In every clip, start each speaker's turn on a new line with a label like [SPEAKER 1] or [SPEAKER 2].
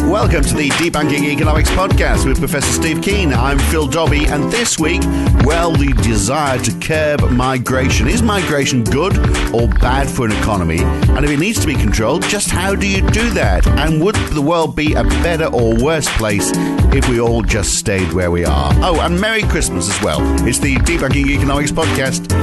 [SPEAKER 1] Welcome to the Debunking Economics podcast with Professor Steve Keen. I'm Phil Dobbie, and this week, well, the desire to curb migration. Is migration good or bad for an economy? And if it needs to be controlled, just how do you do that? And would the world be a better or worse place if we all just stayed where we are? Oh, and Merry Christmas as well. It's the Debunking Economics podcast.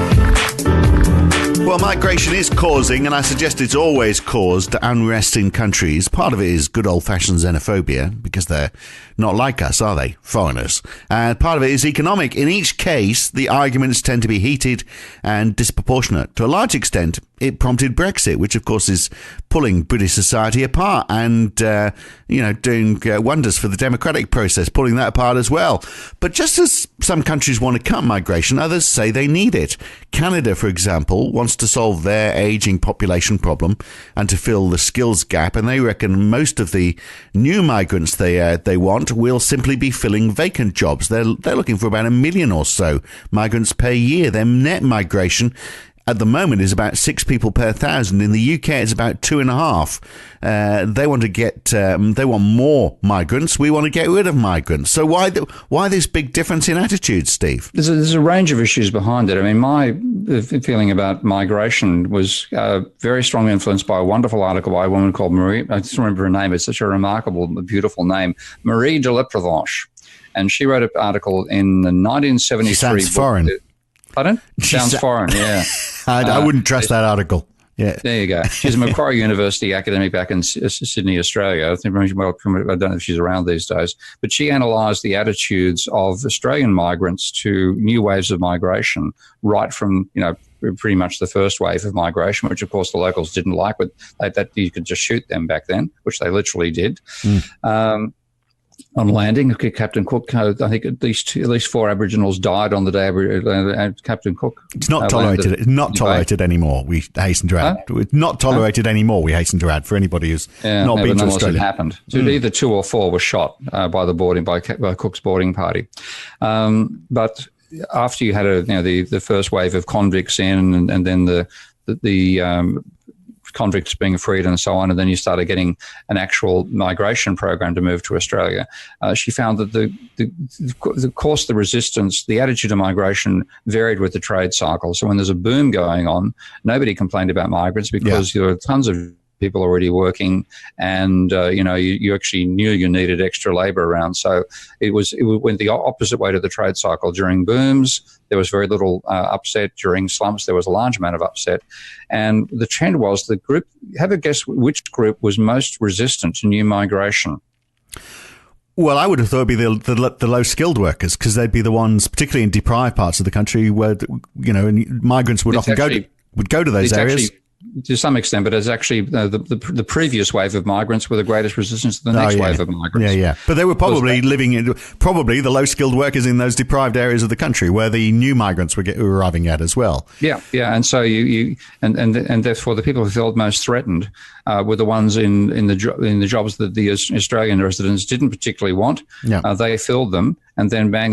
[SPEAKER 1] Well, migration is causing, and I suggest it's always caused, unrest in countries. Part of it is good old-fashioned xenophobia, because they're not like us, are they? Foreigners. Part of it is economic. In each case, the arguments tend to be heated and disproportionate. To a large extent, it prompted Brexit, which, of course, is pulling British society apart and, doing wonders for the democratic process, pulling that apart as well. But just as some countries want to cut migration, others say they need it. Canada, for example, wants to solve their aging population problem and to fill the skills gap, and they reckon most of the new migrants they want will simply be filling vacant jobs. They're looking for about 1 million or so migrants per year. Their net migration at the moment is about 6 people per 1,000. In the UK, it's about 2.5. They want more migrants. We want to get rid of migrants. So why this big difference in attitudes, Steve?
[SPEAKER 2] There's a range of issues behind it. I mean, my feeling about migration was very strongly influenced by a wonderful article by a woman called Marie. I just remember her name. It's such a remarkable, beautiful name, Marie de la Provence. And she wrote an article in the 1973
[SPEAKER 1] She sounds foreign.
[SPEAKER 2] Pardon? Sounds foreign, yeah.
[SPEAKER 1] I wouldn't trust that article. Yeah.
[SPEAKER 2] There you go. She's a Macquarie University academic back in Sydney, Australia. I don't know if she's around these days. But she analysed the attitudes of Australian migrants to new waves of migration, right from, pretty much the first wave of migration, which, of course, the locals didn't like. That you could just shoot them back then, which they literally did. On landing, Captain Cook, I think at least 4 Aboriginals died on the day Captain Cook.
[SPEAKER 1] It's not tolerated. It's not tolerated anymore. We hasten to add. It's not tolerated anymore. We hasten to add for anybody who's not been to Australia.
[SPEAKER 2] It happened. So either 2 or 4 were shot by Cook's boarding party. But after you had the first wave of convicts in, and then the convicts being freed and so on, and then you started getting an actual migration program to move to Australia. She found that the resistance, the attitude to migration varied with the trade cycle. So when there's a boom going on, nobody complained about migrants because there were tons of people already working, and you actually knew you needed extra labour around. So it went the opposite way to the trade cycle. During booms, there was very little upset. During slumps, there was a large amount of upset. And the trend was the group. Have a guess which group was most resistant to new migration?
[SPEAKER 1] Well, I would have thought it'd be the low-skilled workers, because they'd be the ones, particularly in deprived parts of the country, where migrants would often go to those areas.
[SPEAKER 2] To some extent, but it's actually the previous wave of migrants were the greatest resistance to the next wave of migrants.
[SPEAKER 1] Yeah. But they were probably the low-skilled workers in those deprived areas of the country where the new migrants were arriving at as well.
[SPEAKER 2] Yeah. And so and therefore the people who felt most threatened were the ones in the jobs that the Australian residents didn't particularly want. Yeah. They filled them, and then bang,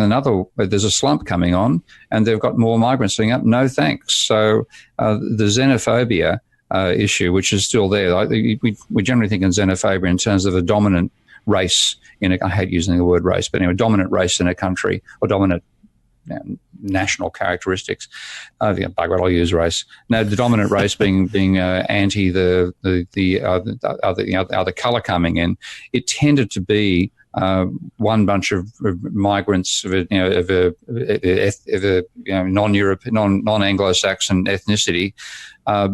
[SPEAKER 2] there's a slump coming on, and they've got more migrants saying up. No thanks. So the xenophobia issue, which is still there. We generally think in xenophobia in terms of a dominant race I hate using the word race, but anyway, dominant race in a country, or dominant national characteristics. Bugger it, I'll use race. No, the dominant race being anti the other colour coming in. It tended to be one bunch of migrants of a non-Anglo-Saxon ethnicity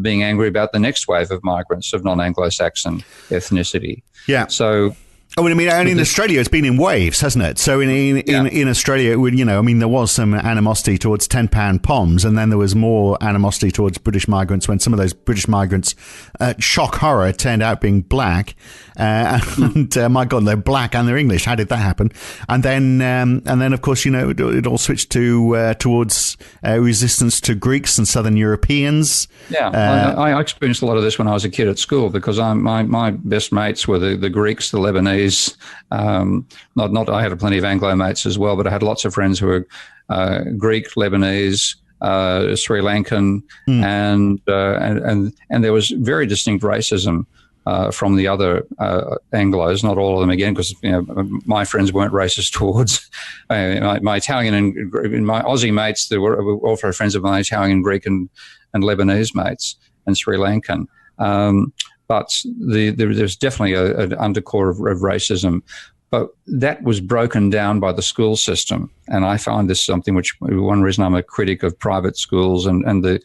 [SPEAKER 2] being angry about the next wave of migrants of non-Anglo-Saxon ethnicity.
[SPEAKER 1] Yeah.
[SPEAKER 2] So.
[SPEAKER 1] And in Australia, it's been in waves, hasn't it? So in Australia, there was some animosity towards £10 POMs, and then there was more animosity towards British migrants when some of those British migrants, shock horror, turned out being black. And my God, they're black and they're English. How did that happen? And then of course, it all switched towards resistance to Greeks and Southern Europeans. Yeah,
[SPEAKER 2] I experienced a lot of this when I was a kid at school, because my best mates were the Greeks, the Lebanese. I had plenty of Anglo mates as well, but I had lots of friends who were Greek, Lebanese, Sri Lankan, and there was very distinct racism from the other Anglos, not all of them again, because my friends weren't racist towards my Italian and my Aussie mates. There were also friends of my Italian, Greek, and Lebanese mates, and Sri Lankan. But there's definitely an undercore of racism. But that was broken down by the school system, and I find this something which one reason I'm a critic of private schools and the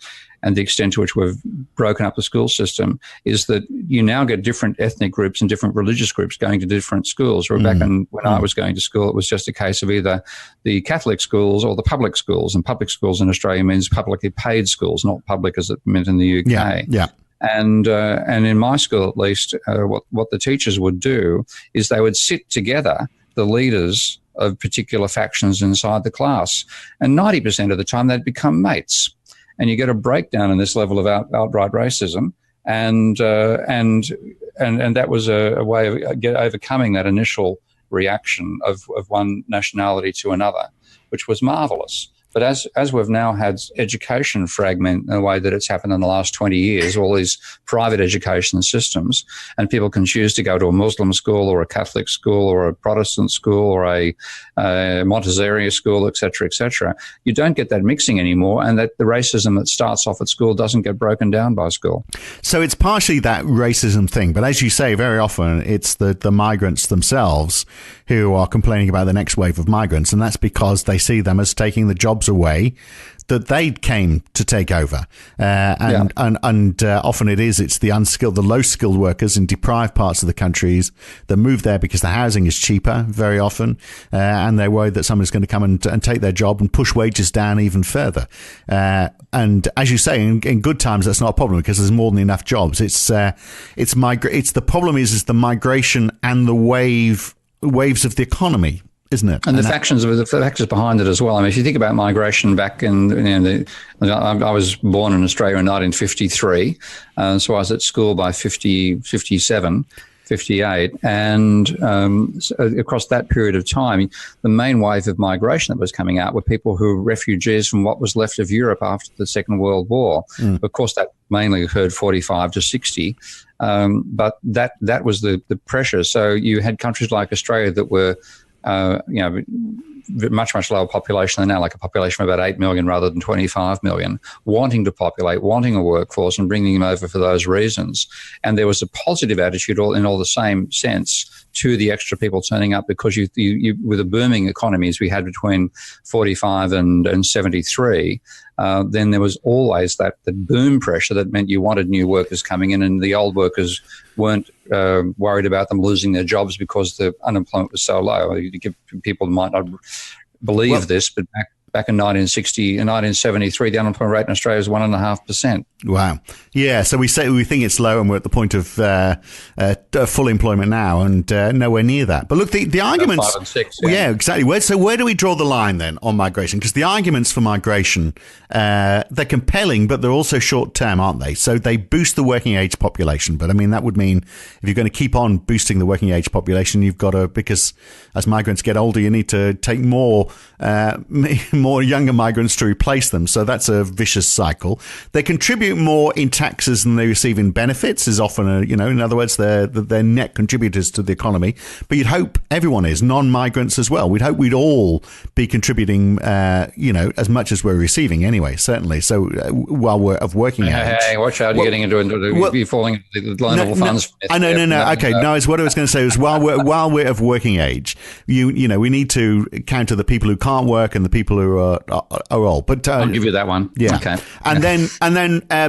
[SPEAKER 2] extent to which we've broken up the school system is that you now get different ethnic groups and different religious groups going to different schools. Or back when I was going to school, it was just a case of either the Catholic schools or the public schools. And public schools in Australia means publicly paid schools, not public as it meant in the UK.
[SPEAKER 1] Yeah.
[SPEAKER 2] And in my school, at least, what the teachers would do is they would sit together, the leaders of particular factions inside the class, and 90% of the time they'd become mates. And you get a breakdown in this level of outright racism, and that was a way of overcoming that initial reaction of one nationality to another, which was marvelous. But as we've now had education fragment in the way that it's happened in the last 20 years, all these private education systems, and people can choose to go to a Muslim school or a Catholic school or a Protestant school or a Montessori school, et cetera, you don't get that mixing anymore, and that the racism that starts off at school doesn't get broken down by school.
[SPEAKER 1] So it's partially that racism thing, but as you say, very often it's the migrants themselves who are complaining about the next wave of migrants, and that's because they see them as taking the jobs away that they came to take over. And often it's the unskilled, the low-skilled workers in deprived parts of the countries that move there because the housing is cheaper very often, and they're worried that somebody's going to come and take their job and push wages down even further. And as you say, in good times, that's not a problem because there's more than enough jobs. It's the problem is the migration and the waves of the economy, isn't it?
[SPEAKER 2] And the factions behind it as well. I mean, if you think about migration back in, I was born in Australia in 1953, so I was at school by 57, 58, and so across that period of time, the main wave of migration that was coming out were people who were refugees from what was left of Europe after the Second World War. Of course, that mainly occurred 45 to 60. But that was the pressure. So you had countries like Australia that were much lower population than now, like a population of about 8 million rather than 25 million, wanting to populate, wanting a workforce and bringing them over for those reasons. And there was a positive attitude in all the same sense to the extra people turning up because you with the booming economies we had between 45 and 73, then there was always the boom pressure that meant you wanted new workers coming in, and the old workers weren't worried about them losing their jobs because the unemployment was so low. People might not believe this, but back in 1973, the unemployment rate in Australia was 1.5%.
[SPEAKER 1] Wow. Yeah. So we think it's low, and we're at the point of full employment now, and nowhere near that. But look, the arguments.
[SPEAKER 2] 5 and 6.
[SPEAKER 1] Yeah, exactly. Where do we draw the line then on migration? Because the arguments for migration, they're compelling, but they're also short term, aren't they? So they boost the working age population. But I mean, that would mean if you're going to keep on boosting the working age population, you've got to, because as migrants get older, you need to take more younger migrants to replace them. So that's a vicious cycle. They contribute more in taxes than they receive in benefits, is often in other words, they're net contributors to the economy. But you'd hope everyone is, non-migrants as well. We'd hope we'd all be contributing, as much as we're receiving anyway, certainly. So while we're of working age.
[SPEAKER 2] Hey, watch out, you're getting you're falling into the loan-level funds.
[SPEAKER 1] No. Okay, no, what I was going to say is while we're of working age, we need to counter the people who can't work and the people who are old. But
[SPEAKER 2] I'll give you that one.
[SPEAKER 1] Yeah.
[SPEAKER 2] Okay.
[SPEAKER 1] And then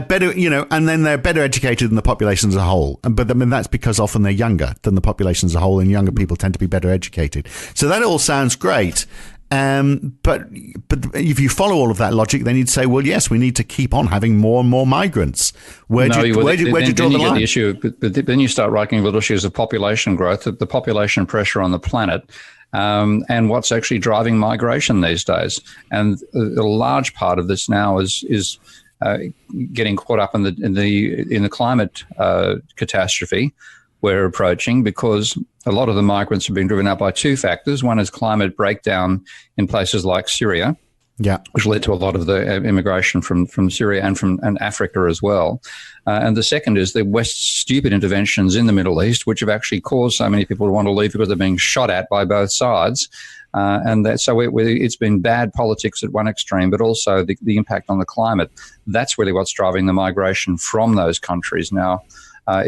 [SPEAKER 1] better, and then they're better educated than the population as a whole. But I mean, that's because often they're younger than the population as a whole, and younger people tend to be better educated. So that all sounds great. But if you follow all of that logic, then you'd say, well, yes, we need to keep on having more and more migrants. Where do you draw the line?
[SPEAKER 2] The issue, but then you start writing little issues of population growth, the population pressure on the planet. And what's actually driving migration these days. And a large part of this now is getting caught up in the climate catastrophe we're approaching, because a lot of the migrants have been driven up by two factors. One is climate breakdown in places like Syria,
[SPEAKER 1] Yeah,
[SPEAKER 2] which led to a lot of the immigration from Syria and Africa as well. And the second is the West's stupid interventions in the Middle East, which have actually caused so many people to want to leave because they're being shot at by both sides. It's been bad politics at one extreme, but also the impact on the climate. That's really what's driving the migration from those countries now.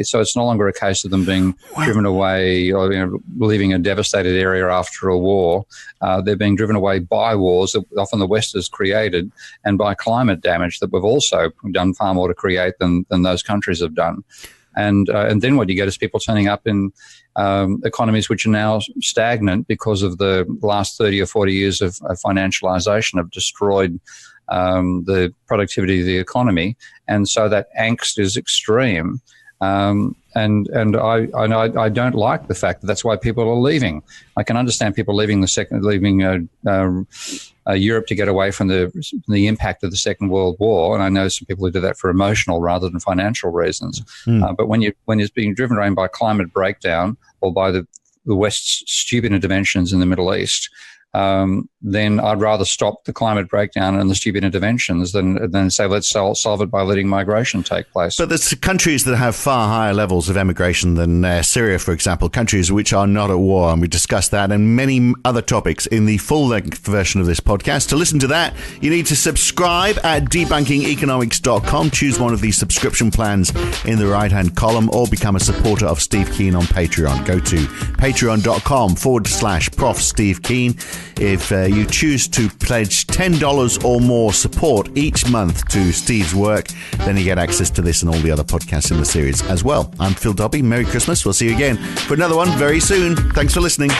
[SPEAKER 2] So it's no longer a case of them being driven away or leaving a devastated area after a war. They're being driven away by wars that often the West has created, and by climate damage that we've also done far more to create than those countries have done. And then what you get is people turning up in economies which are now stagnant because of the last 30 or 40 years of financialization have destroyed the productivity of the economy. And so that angst is extreme. And I don't like the fact that that's why people are leaving. I can understand people leaving Europe to get away from the impact of the Second World War, and I know some people who do that for emotional rather than financial reasons. But when it's being driven around by climate breakdown or by the West's stupid interventions in the Middle East, then I'd rather stop the climate breakdown and the stupid interventions than say let's solve it by letting migration take place.
[SPEAKER 1] But there's countries that have far higher levels of emigration than Syria, for example, countries which are not at war, and we discussed that and many other topics in the full-length version of this podcast. To listen to that, you need to subscribe at debunkingeconomics.com. Choose one of these subscription plans in the right-hand column, or become a supporter of Steve Keen on Patreon. Go to patreon.com/Prof Steve Keen. If you choose to pledge $10 or more support each month to Steve's work, then you get access to this and all the other podcasts in the series as well. I'm Phil Dobbie. Merry Christmas. We'll see you again for another one very soon. Thanks for listening.